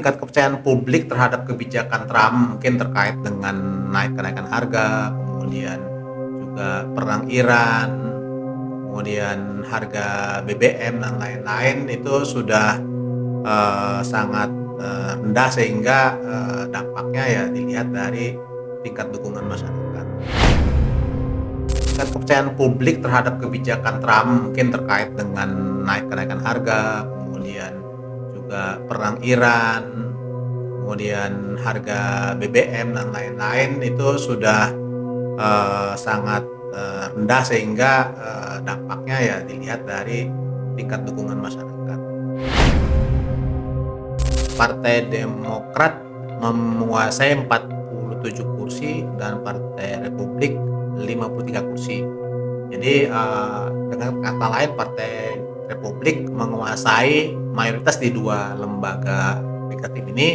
tingkat kepercayaan publik terhadap kebijakan Trump mungkin terkait dengan kenaikan harga, kemudian juga perang Iran, kemudian harga BBM dan lain-lain itu sudah sangat rendah sehingga dampaknya ya dilihat dari tingkat dukungan masyarakat. Tingkat kepercayaan publik terhadap kebijakan Trump mungkin terkait dengan kenaikan harga, kemudian juga perang Iran, kemudian harga BBM dan lain-lain itu sudah sangat rendah sehingga dampaknya ya dilihat dari tingkat dukungan masyarakat. Partai Demokrat menguasai 47 kursi dan Partai Republik 53 kursi. Jadi dengan kata lain Partai Republik menguasai mayoritas di dua lembaga legislatif ini.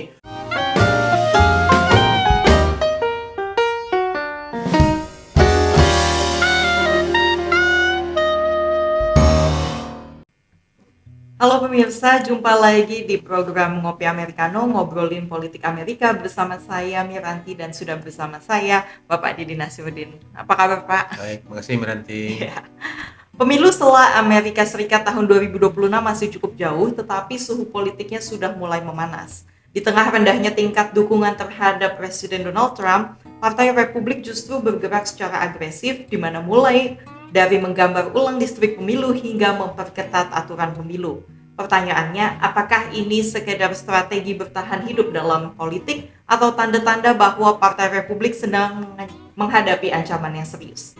Halo pemirsa, jumpa lagi di program Ngopi Americano, ngobrolin politik Amerika bersama saya Miranti dan sudah bersama saya Bapak Didi Nasiruddin. Apa kabar Pak? Baik, makasih Miranti. Ya. Pemilu setelah Amerika Serikat tahun 2026 masih cukup jauh, tetapi suhu politiknya sudah mulai memanas. Di tengah rendahnya tingkat dukungan terhadap Presiden Donald Trump, Partai Republik justru bergerak secara agresif, di mana mulai dari menggambar ulang distrik pemilu hingga memperketat aturan pemilu. Pertanyaannya, apakah ini sekedar strategi bertahan hidup dalam politik atau tanda-tanda bahwa Partai Republik sedang menghadapi ancaman yang serius?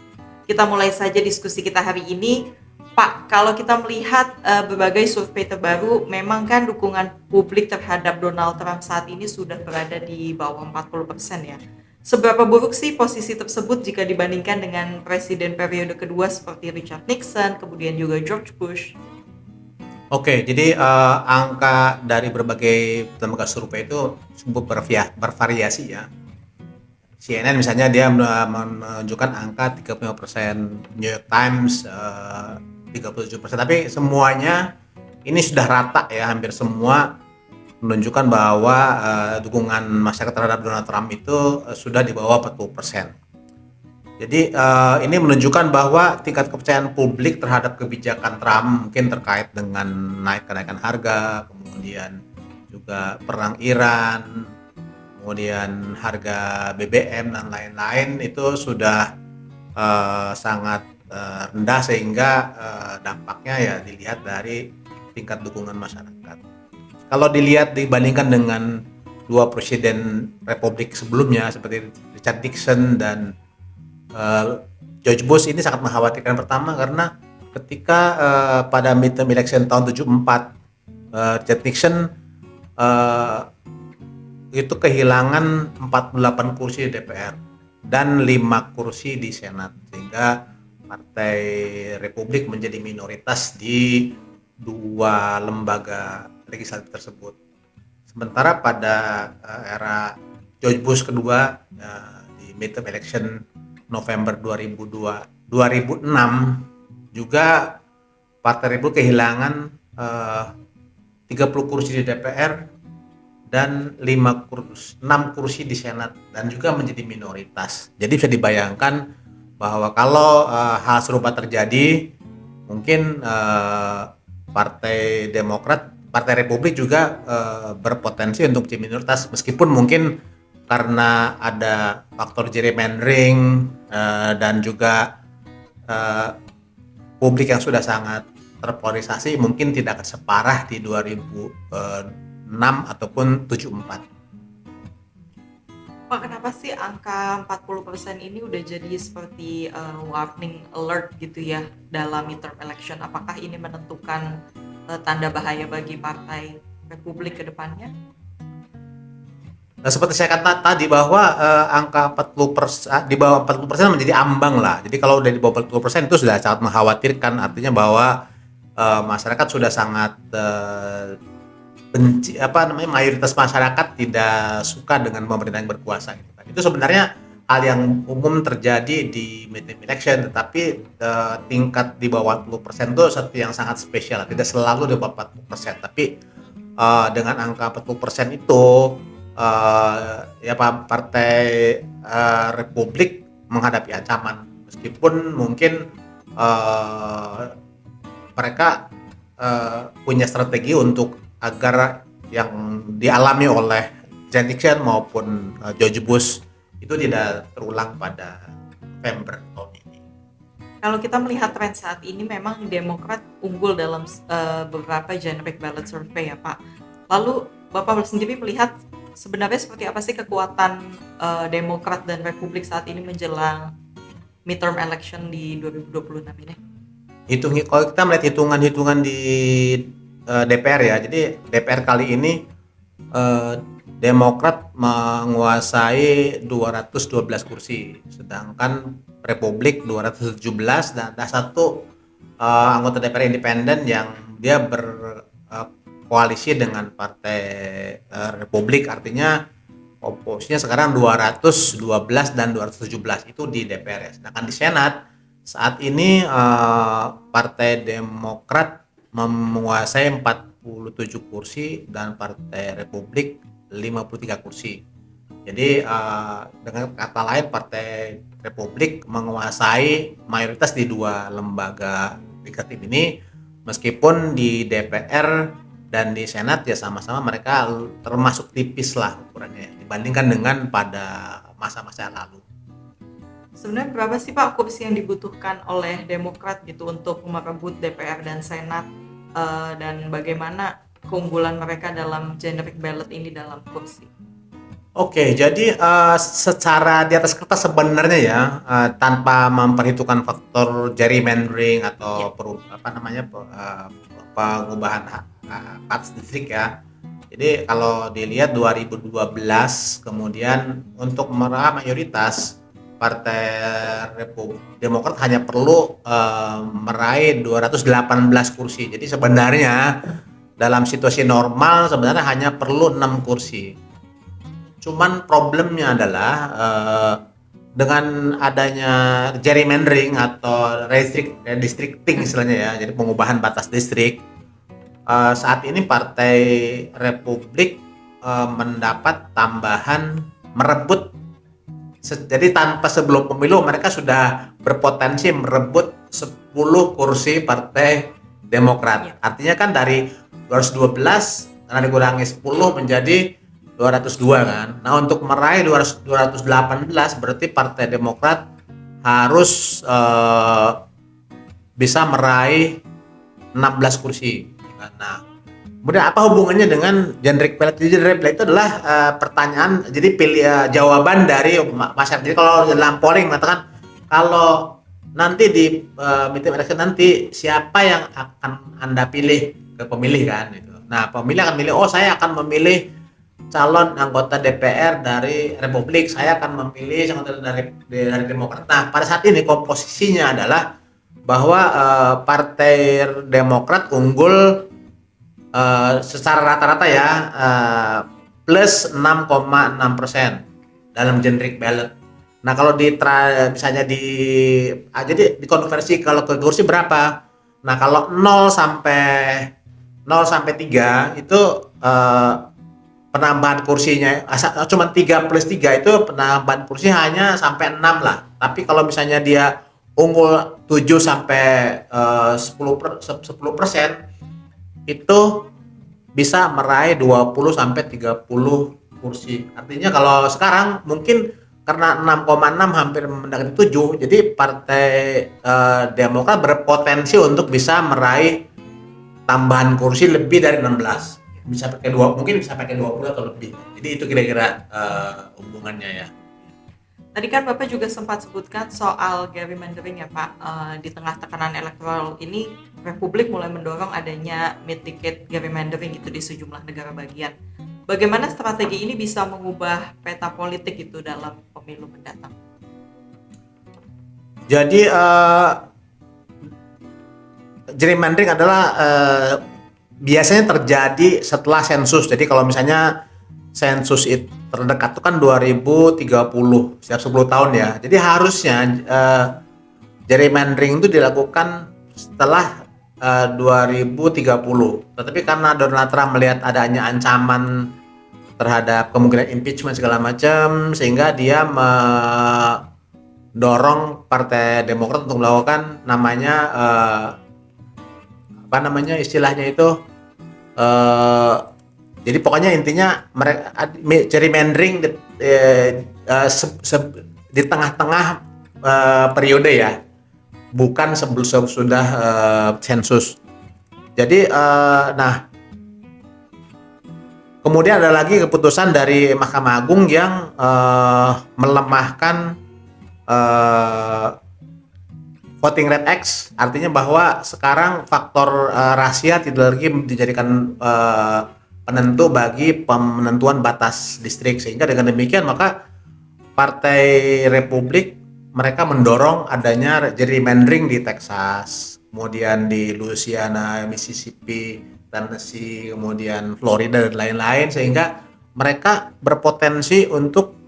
Kita mulai saja diskusi kita hari ini. Pak, kalau kita melihat berbagai survei terbaru, memang kan dukungan publik terhadap Donald Trump saat ini sudah berada di bawah 40% ya. Seberapa buruk sih posisi tersebut jika dibandingkan dengan presiden periode kedua seperti Richard Nixon, kemudian juga George Bush? Oke, jadi angka dari berbagai lembaga survei itu cukup bervariasi ya. CNN misalnya dia menunjukkan angka 35%, New York Times 37%, tapi semuanya ini sudah rata ya, hampir semua menunjukkan bahwa dukungan masyarakat terhadap Donald Trump itu sudah di bawah 40%. Jadi ini menunjukkan bahwa tingkat kepercayaan publik terhadap kebijakan Trump mungkin terkait dengan kenaikan harga, kemudian juga perang Iran, kemudian harga BBM dan lain-lain itu sudah sangat rendah sehingga dampaknya ya dilihat dari tingkat dukungan masyarakat. Kalau dilihat dibandingkan dengan dua presiden Republik sebelumnya seperti Richard Nixon dan George Bush, ini sangat mengkhawatirkan. Pertama karena ketika pada midterm election tahun 74 Richard Nixon itu kehilangan 48 kursi di DPR dan 5 kursi di Senat, sehingga Partai Republik menjadi minoritas di dua lembaga legislatif tersebut. Sementara pada era George Bush kedua di midterm election November 2006 juga Partai Republik kehilangan 30 kursi di DPR dan 6 kursi di Senat dan juga menjadi minoritas. Jadi bisa dibayangkan bahwa kalau hal serupa terjadi, mungkin Partai Demokrat, Partai Republik juga berpotensi untuk jadi minoritas, meskipun mungkin karena ada faktor gerrymandering dan juga publik yang sudah sangat terpolarisasi, mungkin tidak akan separah di 2006 ataupun 74. Pak, kenapa sih angka 40% ini udah jadi seperti warning alert gitu ya dalam midterm election? Apakah ini menentukan tanda bahaya bagi Partai Republik ke depannya? Nah, seperti saya kata tadi bahwa angka 40%, di bawah 40% menjadi ambang lah. Jadi kalau udah di bawah 40% itu sudah sangat mengkhawatirkan, artinya bahwa masyarakat sudah sangat benci, mayoritas masyarakat tidak suka dengan pemerintah yang berkuasa gitu kan. Itu sebenarnya hal yang umum terjadi di midterm election, tetapi tingkat di bawah 40% itu sesuatu yang sangat spesial, tidak selalu di bawah 40%, tapi dengan angka 40% itu ya Partai Republik menghadapi ancaman, meskipun mungkin mereka punya strategi untuk agar yang dialami oleh Janet Nixon maupun George Bush itu tidak terulang pada November tahun ini. Kalau kita melihat tren saat ini memang Demokrat unggul dalam beberapa generic ballot survey ya Pak. Lalu Bapak sendiri melihat sebenarnya seperti apa sih kekuatan Demokrat dan Republik saat ini menjelang midterm election di 2026 ini? Kalau kita melihat hitungan-hitungan di DPR ya, jadi DPR kali ini Demokrat menguasai 212 kursi, sedangkan Republik 217, dan ada satu anggota DPR independen yang dia berkoalisi dengan Partai Republik, artinya komposisinya sekarang 212 dan 217 itu di DPR ya. Sedangkan di Senat saat ini Partai Demokrat menguasai 47 kursi dan Partai Republik 53 kursi. Jadi dengan kata lain Partai Republik menguasai mayoritas di dua lembaga legislatif ini, meskipun di DPR dan di Senat ya sama-sama mereka termasuk tipis lah ukurannya dibandingkan dengan pada masa-masa lalu. Sebenarnya berapa sih Pak kursi yang dibutuhkan oleh Demokrat gitu untuk merebut DPR dan Senat, dan bagaimana keunggulan mereka dalam generic ballot ini dalam kursi? Oke, jadi secara di atas kertas sebenarnya ya tanpa memperhitungkan faktor gerrymandering atau pengubahan parts distrik ya. Jadi kalau dilihat 2012 kemudian untuk meraih mayoritas Partai Demokrat hanya perlu meraih 218 kursi. Jadi sebenarnya dalam situasi normal sebenarnya hanya perlu 6 kursi. Cuman problemnya adalah dengan adanya gerrymandering atau redistricting istilahnya ya, jadi pengubahan batas distrik, saat ini Partai Republik mendapat tambahan merebut. Jadi tanpa sebelum pemilu mereka sudah berpotensi merebut 10 kursi Partai Demokrat. Artinya kan dari 212 karena dikurangi 10 menjadi 202 kan. Nah, untuk meraih 218 berarti Partai Demokrat harus bisa meraih 16 kursi. Nah, kemudian apa hubungannya dengan generic ballot? Generic ballot itu adalah pertanyaan, jadi jawaban dari masyarakat. Jadi kalau dalam polling mengatakan kalau nanti di midterm election nanti siapa yang akan Anda pilih ke pemilih kan gitu. Nah, pemilih akan milih, oh saya akan memilih calon anggota DPR dari Republik, saya akan memilih anggota dari Demokrat. Nah, pada saat ini komposisinya adalah bahwa Partai Demokrat unggul secara rata-rata ya plus 6,6% dalam generic ballot. Nah, kalau misalnya jadi dikonversi kalau ke kursi berapa? Nah, kalau 0 sampai 3 itu penambahan kursinya cuma 3 plus 3 itu penambahan kursi hanya sampai 6 lah. Tapi kalau misalnya dia unggul 7 sampai 10% itu bisa meraih 20 sampai 30 kursi. Artinya kalau sekarang mungkin karena 6,6 hampir mendekati 7, jadi Partai Demokrat berpotensi untuk bisa meraih tambahan kursi lebih dari 16. Bisa pakai mungkin bisa pakai 20 atau lebih. Jadi itu kira-kira hubungannya ya. Tadi kan Bapak juga sempat sebutkan soal gerrymandering ya Pak. Di tengah tekanan elektoral ini, Republik mulai mendorong adanya mid-decade gerrymandering gitu di sejumlah negara bagian. Bagaimana strategi ini bisa mengubah peta politik itu dalam pemilu mendatang? Jadi gerrymandering adalah biasanya terjadi setelah sensus. Jadi kalau misalnya sensus itu terdekat itu kan 2030, setiap 10 tahun ya. Jadi harusnya gerrymandering itu dilakukan setelah 2030. Tetapi karena Donald Trump melihat adanya ancaman terhadap kemungkinan impeachment segala macam, sehingga dia mendorong Partai Demokrat untuk melakukan namanya istilahnya itu, jadi pokoknya intinya mereka gerrymandering di tengah-tengah periode ya, bukan sebelum sudah sensus. Jadi nah kemudian ada lagi keputusan dari Mahkamah Agung yang melemahkan Voting Rate X, artinya bahwa sekarang faktor rahasia tidak lagi dijadikan penentu bagi penentuan batas distrik, sehingga dengan demikian maka Partai Republik mereka mendorong adanya gerrymandering di Texas, kemudian di Louisiana, Mississippi, Tennessee, kemudian Florida dan lain-lain, sehingga mereka berpotensi untuk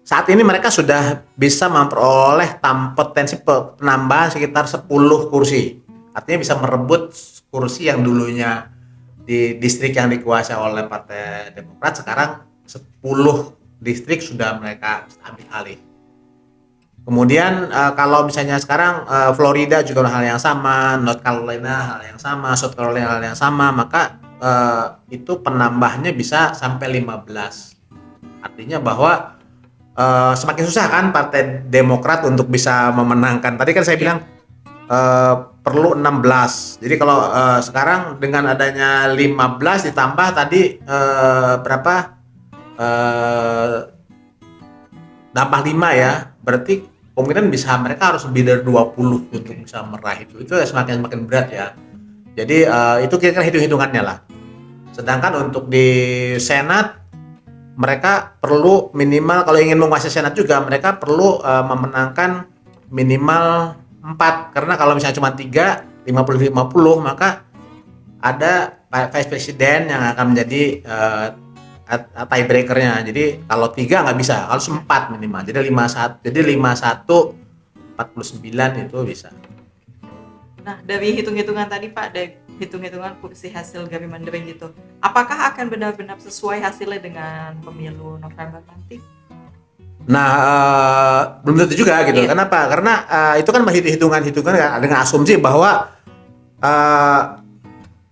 saat ini mereka sudah bisa memperoleh potensi penambahan sekitar 10 kursi. Artinya bisa merebut kursi yang dulunya di distrik yang dikuasai oleh Partai Demokrat, sekarang 10 distrik sudah mereka ambil alih. Kemudian kalau misalnya sekarang Florida juga hal yang sama, North Carolina hal yang sama, South Carolina hal yang sama, maka itu penambahnya bisa sampai 15. Artinya bahwa semakin susah kan Partai Demokrat untuk bisa memenangkan. Tadi kan saya bilang perlu 16. Jadi kalau sekarang dengan adanya 15 ditambah tadi nambah 5 ya, berarti kemungkinan bisa mereka harus lebih dari 20 untuk bisa meraih itu. Itu semakin berat ya. Jadi itu kira-kira hitung-hitungannya lah. Sedangkan untuk di Senat mereka perlu minimal, kalau ingin menguasai Senat juga mereka perlu memenangkan minimal 4, karena kalau misalnya cuma 3, 50-50 maka ada Vice President yang akan menjadi tiebreakernya. Jadi kalau 3 nggak bisa, harus 4 minimal. Jadi 51 49 itu bisa. Nah, dari hitung-hitungan tadi Pak, dari hitung-hitungan kursi hasil gerrymandering gitu, apakah akan benar-benar sesuai hasilnya dengan pemilu November nanti? Nah, belum tentu juga gitu. Iya. Kenapa? Karena itu kan hitungan-hitungan dengan asumsi bahwa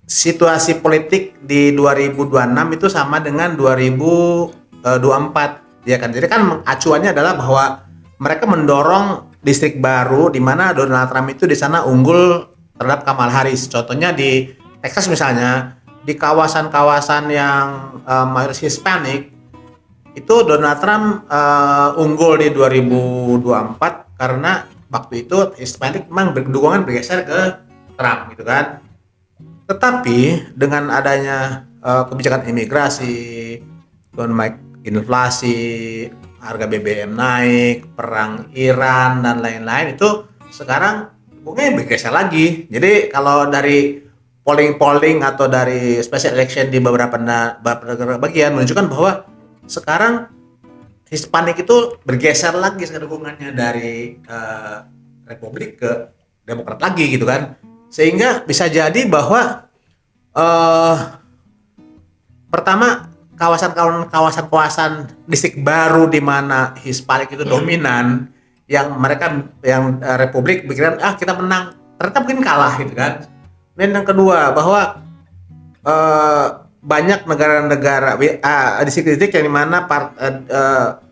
situasi politik di 2026 itu sama dengan 2024, ya kan? Jadi kan acuannya adalah bahwa mereka mendorong distrik baru di mana Donald Trump itu di sana unggul terhadap Kamala Harris. Contohnya di Texas misalnya, di kawasan-kawasan yang mayoritas Hispanic itu Donald Trump unggul di 2024 karena waktu itu Hispanic memang dukungan bergeser ke Trump gitu kan. Tetapi dengan adanya kebijakan imigrasi, inflasi, harga BBM naik, perang Iran dan lain-lain, itu sekarang dukungnya bergeser lagi. Jadi kalau dari polling atau dari special election di beberapa negara bagian menunjukkan bahwa sekarang Hispanik itu bergeser lagi dukungannya dari Republik ke Demokrat lagi gitu kan, sehingga bisa jadi bahwa pertama kawasan distrik baru di mana Hispanik itu dominan, yang Republik pikiran kita menang, ternyata mungkin kalah gitu kan. Dan yang kedua bahwa banyak negara-negara distrik-distrik yang dimana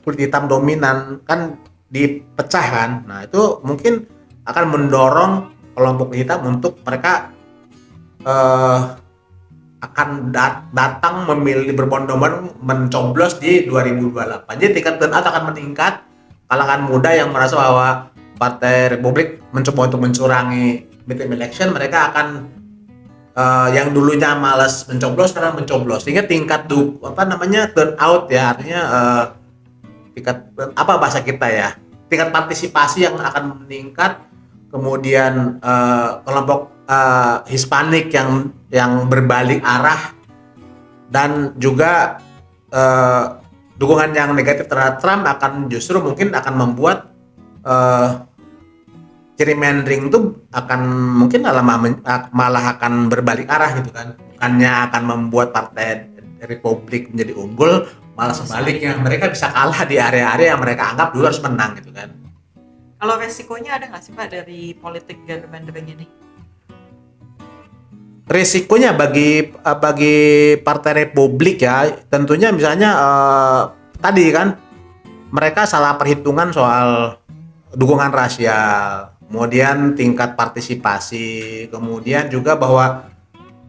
kulit hitam dominan kan dipecah kan. Nah itu mungkin akan mendorong kelompok hitam untuk mereka akan datang memilih berbondong-bondong mencoblos di 2028. Jadi tingkat turnout akan meningkat. Kalangan muda yang merasa bahwa Partai Republik mencoba untuk mencurangi midterm election, mereka akan yang dulunya malas mencoblos sekarang mencoblos, sehingga tingkat turnout ya, artinya tingkat bahasa kita ya, tingkat partisipasi yang akan meningkat. Kemudian kelompok Hispanik yang berbalik arah, dan juga dukungan yang negatif terhadap Trump akan justru mungkin akan membuat gerrymandering itu akan mungkin malah akan berbalik arah gitu kan, bukannya akan membuat partai Republik menjadi unggul, malah sebaliknya mereka bisa kalah di area-area yang mereka anggap dulu harus menang gitu kan. Kalau resikonya ada nggak sih Pak dari politik gerrymandering ini? Risikonya bagi Partai Republik ya, tentunya misalnya tadi kan mereka salah perhitungan soal dukungan rasial, kemudian tingkat partisipasi, kemudian juga bahwa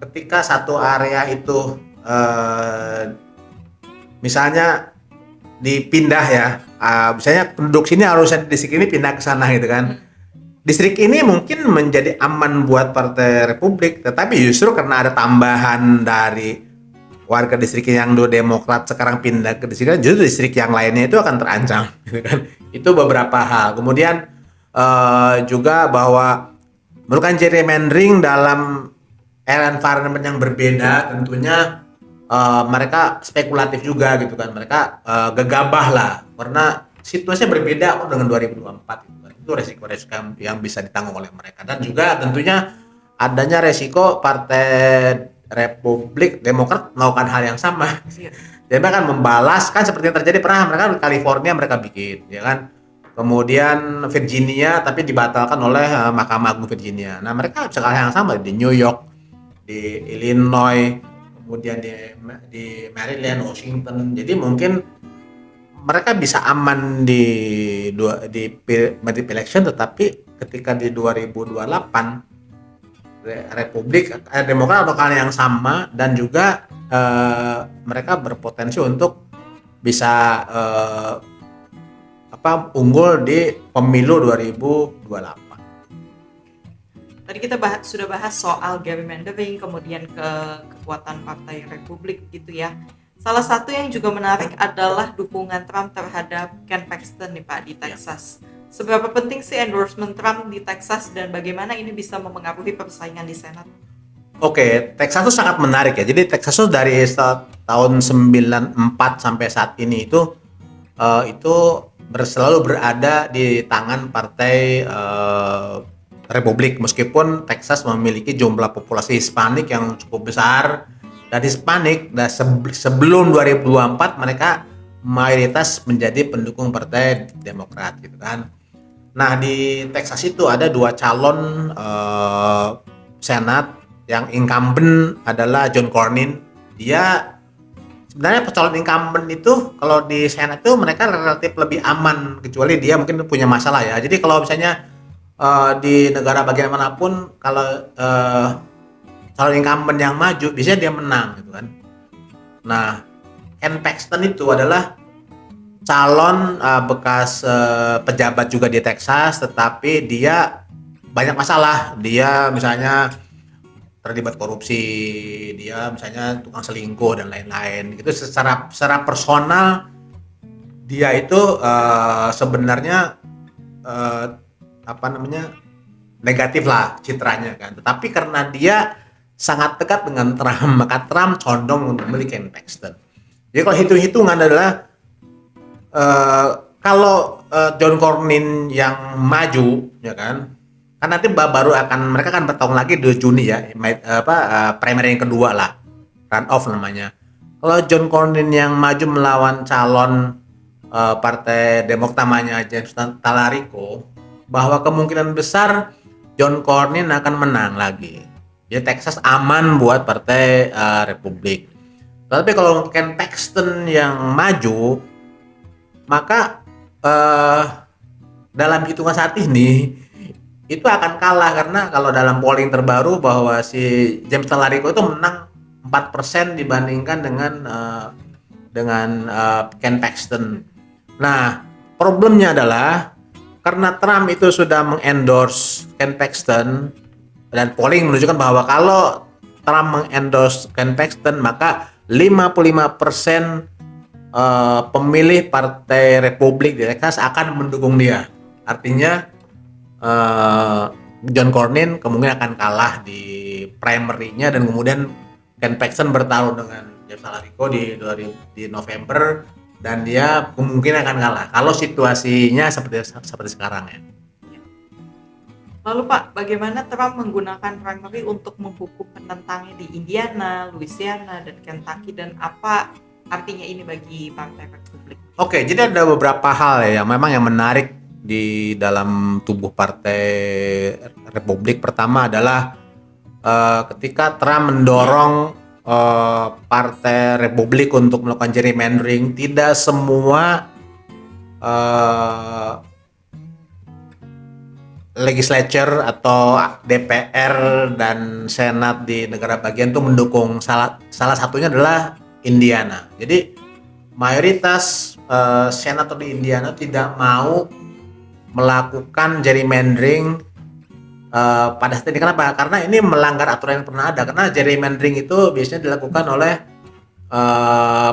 ketika satu area itu misalnya dipindah ya, misalnya penduduk sini harusnya distrik ini pindah ke sana gitu kan. Distrik ini mungkin menjadi aman buat Partai Republik, tetapi justru karena ada tambahan dari warga distrik yang dulu Demokrat sekarang pindah ke distrik, justru distrik yang lainnya itu akan terancam, gitu kan? Itu beberapa hal. Kemudian juga bahwa melakukan gerrymandering dalam environment yang berbeda, tentunya mereka spekulatif juga, gitu kan? Mereka gegabah lah, karena situasinya berbeda kok dengan 2024. Itu resiko-resiko yang bisa ditanggung oleh mereka, dan juga tentunya adanya resiko Partai Republik Demokrat melakukan hal yang sama. Jadi mereka akan membalas, kan seperti yang terjadi pernah mereka di California mereka bikin, ya kan. Kemudian Virginia tapi dibatalkan oleh Mahkamah Agung Virginia. Nah mereka bisa hal yang sama di New York, di Illinois, kemudian di Maryland, Washington. Jadi mungkin mereka bisa aman di election, tetapi ketika di 2028 Republik Demokrat melakukan yang sama, dan juga mereka berpotensi untuk bisa unggul di pemilu 2028. Tadi kita sudah bahas soal gerrymandering, kemudian kekuatan Partai Republik gitu ya. Salah satu yang juga menarik adalah dukungan Trump terhadap Ken Paxton nih Pak di Texas. Seberapa penting sih endorsement Trump di Texas dan bagaimana ini bisa memengaruhi persaingan di Senat? Oke, Texas itu sangat menarik ya. Jadi Texas itu dari tahun 94 sampai saat ini itu selalu berada di tangan Partai Republik, meskipun Texas memiliki jumlah populasi Hispanik yang cukup besar. Dan Hispanik sebelum 2024 mereka mayoritas menjadi pendukung Partai Demokrat gitu kan. Nah di Texas itu ada dua calon Senat. Yang incumbent adalah John Cornyn. Dia sebenarnya calon incumbent itu kalau di Senat itu mereka relatif lebih aman, kecuali dia mungkin punya masalah ya. Jadi kalau misalnya di negara bagian manapun kalau calon incumbent yang maju biasanya dia menang gitu kan. Nah, Ken Paxton itu adalah calon bekas pejabat juga di Texas, tetapi dia banyak masalah. Dia misalnya terlibat korupsi, dia misalnya tukang selingkuh dan lain-lain. Itu secara personal dia itu sebenarnya negatif lah citranya kan. Tetapi karena dia sangat dekat dengan Trump, maka Trump condong untuk memilih Ken Paxton. Jadi kalau hitung-hitungan adalah kalau John Cornyn yang maju, ya kan nanti mereka akan bertarung lagi 2 Juni ya, primary yang kedua lah, run off namanya. Kalau John Cornyn yang maju melawan calon Partai Demokrat namanya James Talarico, bahwa kemungkinan besar John Cornyn akan menang lagi. Jadi Texas aman buat Partai Republik. Tapi kalau Ken Paxton yang maju, maka dalam hitungan saat ini itu akan kalah, karena kalau dalam polling terbaru bahwa si James Talarico itu menang 4% dibandingkan dengan Ken Paxton. Nah, problemnya adalah karena Trump itu sudah mengendorse Ken Paxton, dan polling menunjukkan bahwa kalau Trump mengendorse Ken Paxton maka 55% pemilih Partai Republik di Texas akan mendukung dia. Artinya John Cornyn kemungkinan akan kalah di primary-nya, dan kemudian Ken Paxton bertarung dengan James Talarico di November, dan dia kemungkinan akan kalah kalau situasinya seperti sekarang ya. Lalu Pak, bagaimana Trump menggunakan primary untuk menghukum penentangnya di Indiana, Louisiana, dan Kentucky, dan apa artinya ini bagi Partai Republik? Oke, jadi ada beberapa hal ya yang memang yang menarik di dalam tubuh Partai Republik. Pertama adalah ketika Trump mendorong Partai Republik untuk melakukan gerrymandering, tidak semua eh, legislature atau DPR dan Senat di negara bagian itu mendukung. Salah satunya adalah Indiana. Jadi mayoritas senator di Indiana tidak mau melakukan gerrymandering pada saat ini. Kenapa? Karena ini melanggar aturan yang pernah ada. Karena gerrymandering itu biasanya dilakukan oleh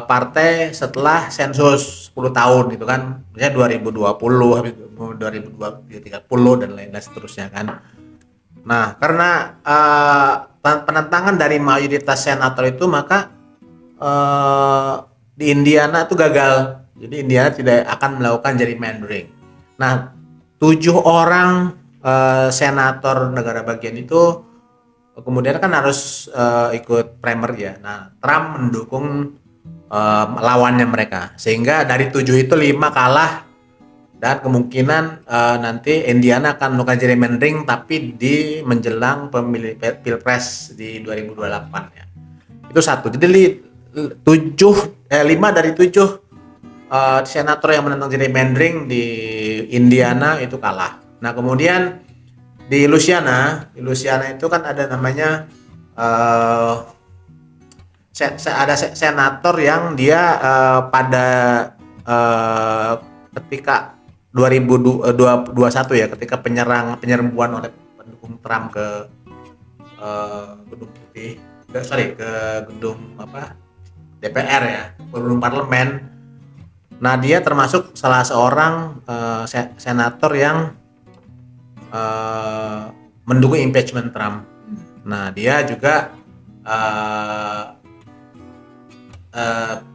partai setelah sensus 10 tahun gitu kan. Misalnya 2020, habis 2030 dan lain-lain seterusnya kan. Nah, karena penentangan dari mayoritas senator itu, maka di Indiana itu gagal. Jadi Indiana tidak akan melakukan gerrymandering. Nah, 7 orang senator negara bagian itu kemudian kan harus ikut primary ya. Nah, Trump mendukung lawannya mereka, sehingga dari 7 itu 5 kalah, dan kemungkinan nanti Indiana akan melakukan gerrymandering tapi di menjelang pemilih pilpres di 2028 ya. Itu satu. Jadi 5 dari 7 senator yang menentang gerrymandering di Indiana itu kalah. Nah, kemudian di Louisiana itu kan ada namanya ada senator yang dia pada ketika 2021 ya, ketika penyerbuan oleh pendukung Trump ke gedung putih, ke gedung DPR ya, gedung parlemen. Nah, dia termasuk salah seorang senator yang mendukung impeachment Trump. Nah, dia juga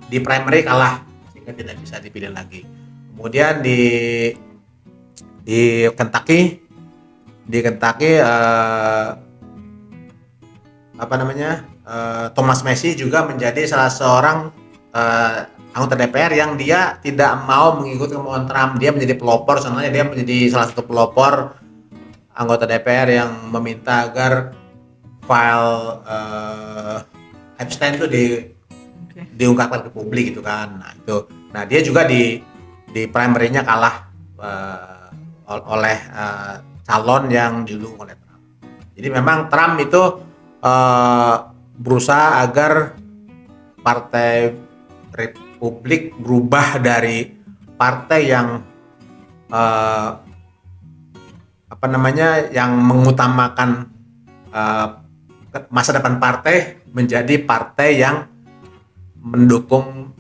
di primary kalah sehingga tidak bisa dipilih lagi. Kemudian di Kentucky Thomas Massie juga menjadi salah seorang anggota DPR yang dia tidak mau mengikuti kemauan Trump. Dia menjadi pelopor, sebenarnya dia menjadi salah satu pelopor anggota DPR yang meminta agar file Epstein itu diungkapkan ke publik gitu kan. Nah, dia juga di primary-nya kalah oleh calon yang didukung oleh Trump. Jadi memang Trump itu berusaha agar Partai Republik berubah dari partai yang yang mengutamakan masa depan partai menjadi partai yang mendukung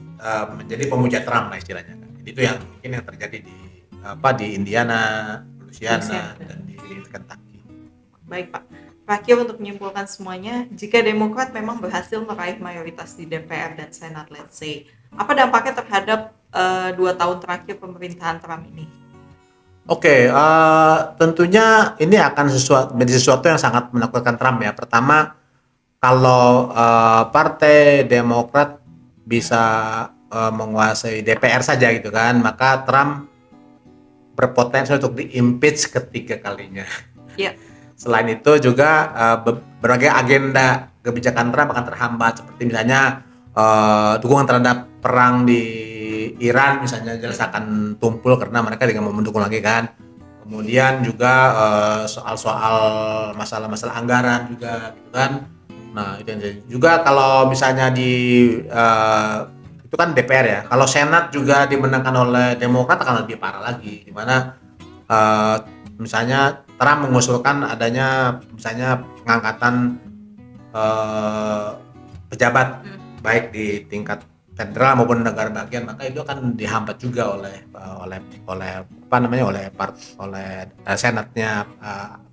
menjadi pemuja Trump lah istilahnya. Jadi itu yang mungkin yang terjadi di Indiana, Louisiana, dan di Kentucky. Baik Pak, terakhir untuk menyimpulkan semuanya, jika Demokrat memang berhasil meraih mayoritas di DPR dan Senat, let's say, apa dampaknya terhadap 2 tahun terakhir pemerintahan Trump ini? Oke, tentunya ini akan menjadi sesuatu yang sangat menakutkan Trump ya. Pertama, kalau Partai Demokrat bisa menguasai DPR saja gitu kan, maka Trump berpotensi untuk di-impeach ketiga kalinya. Ya. Selain itu juga berbagai agenda kebijakan Trump akan terhambat, seperti misalnya dukungan terhadap perang di Iran misalnya jelas akan tumpul karena mereka tidak mau mendukung lagi kan. Kemudian juga soal-soal masalah-masalah anggaran juga gitu kan. Nah, itu juga kalau misalnya itu kan DPR ya. Kalau Senat juga dimenangkan oleh Demokrat akan lebih parah lagi, di mana misalnya Trump mengusulkan adanya misalnya pengangkatan pejabat baik di tingkat federal maupun negara bagian, maka itu akan dihambat juga oleh senatnya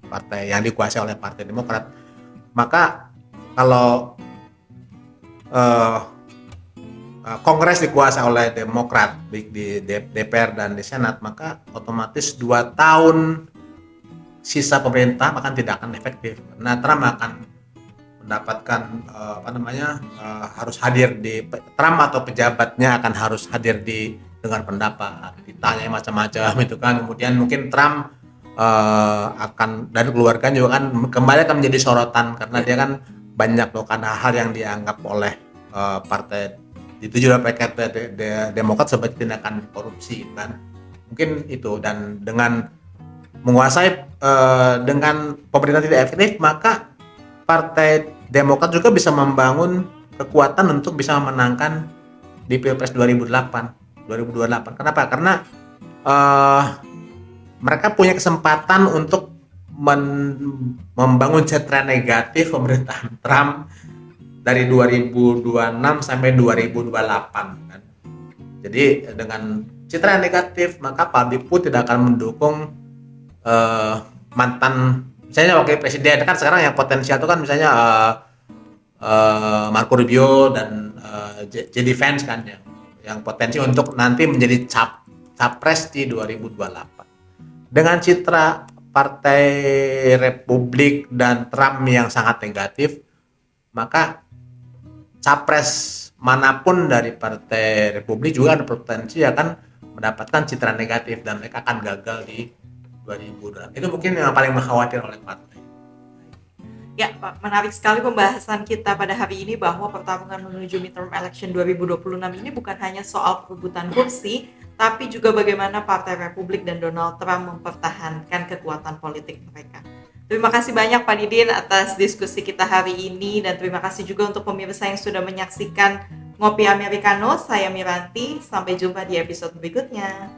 partai yang dikuasai oleh Partai Demokrat. Maka kalau Kongres dikuasai oleh Demokrat baik di DPR dan di Senat, maka otomatis 2 tahun sisa pemerintah akan tidak akan efektif. Nah, Trump akan mendapatkan harus hadir di Trump atau pejabatnya akan harus hadir di dengar pendapat, ditanya macam-macam itu kan. Kemudian mungkin Trump akan dari keluarga juga kan kembali akan menjadi sorotan karena dia kan banyak melakukan hal yang dianggap oleh partai dituju oleh partai Demokrat sebagai tindakan korupsi kan. Mungkin itu, dan dengan menguasai dengan pemerintah tidak efektif, maka Partai Demokrat juga bisa membangun kekuatan untuk bisa memenangkan di Pilpres 2028. Kenapa? Karena mereka punya kesempatan untuk membangun citra negatif pemerintahan Trump dari 2026 sampai 2028 kan. Jadi dengan citra negatif maka Pak Dipu tidak akan mendukung mantan misalnya wakil presiden kan. Sekarang yang potensial itu kan misalnya Marco Rubio dan JD Vance kan yang potensi untuk nanti menjadi capres di 2028. Dengan citra Partai Republik dan Trump yang sangat negatif, maka capres manapun dari Partai Republik juga ada potensi akan mendapatkan citra negatif dan mereka akan gagal di 2020. Itu mungkin yang paling mengkhawatirkan oleh partai. Ya, Pak, menarik sekali pembahasan kita pada hari ini bahwa pertarungan menuju midterm election 2026 ini bukan hanya soal perebutan kursi, tapi juga bagaimana Partai Republik dan Donald Trump mempertahankan kekuatan politik mereka. Terima kasih banyak Pak Didin atas diskusi kita hari ini, dan terima kasih juga untuk pemirsa yang sudah menyaksikan Ngopi Americano. Saya Miranti, sampai jumpa di episode berikutnya.